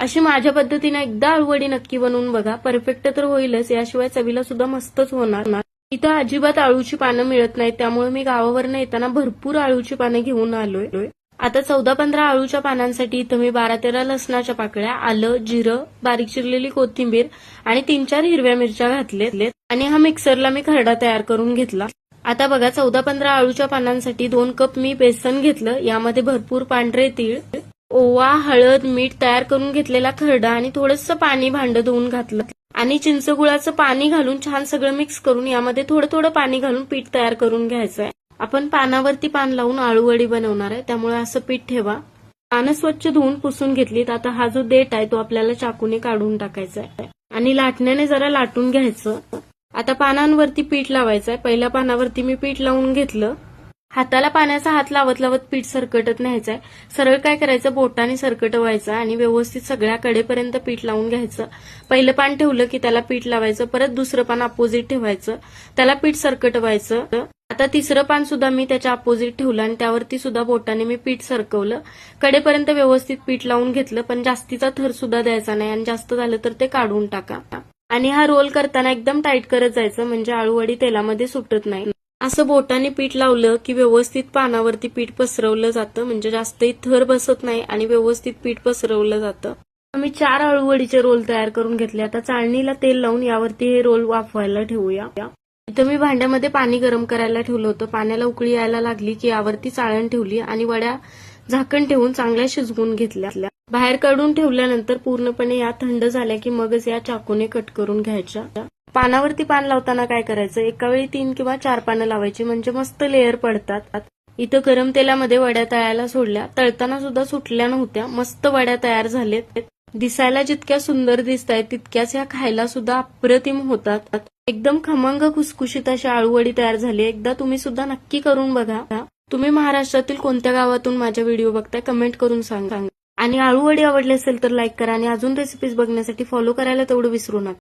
अशी माझ्या पद्धतीने एकदा आळूवडी नक्की बनवून बघा, परफेक्ट तर होईलच, याशिवाय चवीला सुद्धा मस्तच होणार. इथं अजिबात आळूची पानं मिळत नाहीत, त्यामुळे मी गावावरनं येताना भरपूर आळूची पानं घेऊन आलोय. आता 14-15 आळूच्या पानांसाठी इथं मी 12-13 लसणाच्या पाकळ्या, आलं, जिरं, बारीक चिरलेली कोथिंबीर आणि 3-4 हिरव्या मिरच्या घातलेत आणि हा मिक्सरला मी खरडा तयार करून घेतला. आता बघा 14-15 आळूच्या पानांसाठी 2 कप मी बेसन घेतलं. यामध्ये भरपूर पांढरे तीळ, ओवा, हळद, मीठ, तयार करून घेतलेला खरडा आणि थोडंसं पाणी भांड धुवून घातलं आणि चिंचगुळाचं पाणी घालून छान सगळं मिक्स करून यामध्ये थोडं थोडं पाणी घालून पीठ तयार करून घ्यायचंय. आपण पानावरती पान लावून आळूवडी बनवणार आहे, त्यामुळे असं पीठ ठेवा. पानं स्वच्छ धुवून पुसून घेतलीत. आता हा जो देठ आहे तो आपल्याला चाकूने काढून टाकायचा आहे आणि लाटण्याने जरा लाटून घ्यायचं. आता पानांवरती पीठ लावायचंय. पहिल्या पानावरती मी पीठ लावून घेतलं. हाताला पाण्याचा हात लावत लावत पीठ सरकटत न्यायचंय. सरळ काय करायचं, बोटाने सरकटवायचं आणि व्यवस्थित सगळ्या कडेपर्यंत पीठ लावून घ्यायचं. पहिलं पान ठेवलं की त्याला पीठ लावायचं, परत दुसरं पान अपोजिट ठेवायचं, त्याला पीठ सरकटवायचं. आता तिसरं पान सुद्धा मी त्याच्या अपोजिट ठेवलं आणि त्यावरती सुद्धा बोटाने मी पीठ सरकवलं. कडेपर्यंत व्यवस्थित पीठ लावून घेतलं, पण जास्तीचा थर सुद्धा द्यायचा नाही आणि जास्त झालं तर ते काढून टाका. आणि हा रोल करताना एकदम टाईट करत जायचं, म्हणजे आळूवडी तेलामध्ये सुटत नाही. असं बोटाने पीठ लावलं की व्यवस्थित पानावरती पीठ पसरवलं जातं, म्हणजे जास्तही थर बसत नाही आणि व्यवस्थित पीठ पसरवलं जातं. मी 4 आळूवडीचे रोल तयार करून घेतले. आता चाळणीला तेल लावून यावरती हे रोल वाफवायला ठेवूया. इथं मी भांड्यामध्ये पाणी गरम करायला ठेवलं होतं. पाण्याला उकळी यायला लागली की यावरती चाळण ठेवली आणि वड्या झाकण ठेवून चांगल्या शिजवून घेतल्या. बाहेर काढून ठेवल्यानंतर पूर्णपणे या थंड झाल्या की मगच या चाकूने कट करून घ्यायच्या. पानावरती पान लावताना काय करायचं, एका वेळी 3 किंवा 4 पानं लावायची, म्हणजे मस्त लेअर पडतात. इथं गरम तेलामध्ये वड्या तळायला सोडल्या. तळताना सुद्धा सुटल्या नव्हत्या. मस्त वड्या तयार झालेत. दिसायला जितक्या सुंदर दिसत आहेत तितक्याच ह्या खायला सुद्धा अप्रतिम होतात. एकदम खमंग खुसखुशीत अशी आळूवडी तयार झाली. एकदा तुम्ही सुद्धा नक्की करून बघा. तुम्ही महाराष्ट्रातील कोणत्या गावातून माझ्या व्हिडिओ बघताय कमेंट करून सांगा. आणि आळूवडी आवडली असेल तर लाईक करा आणि अजून रेसिपीज बघण्यासाठी फॉलो करायला तेवढं विसरू नका.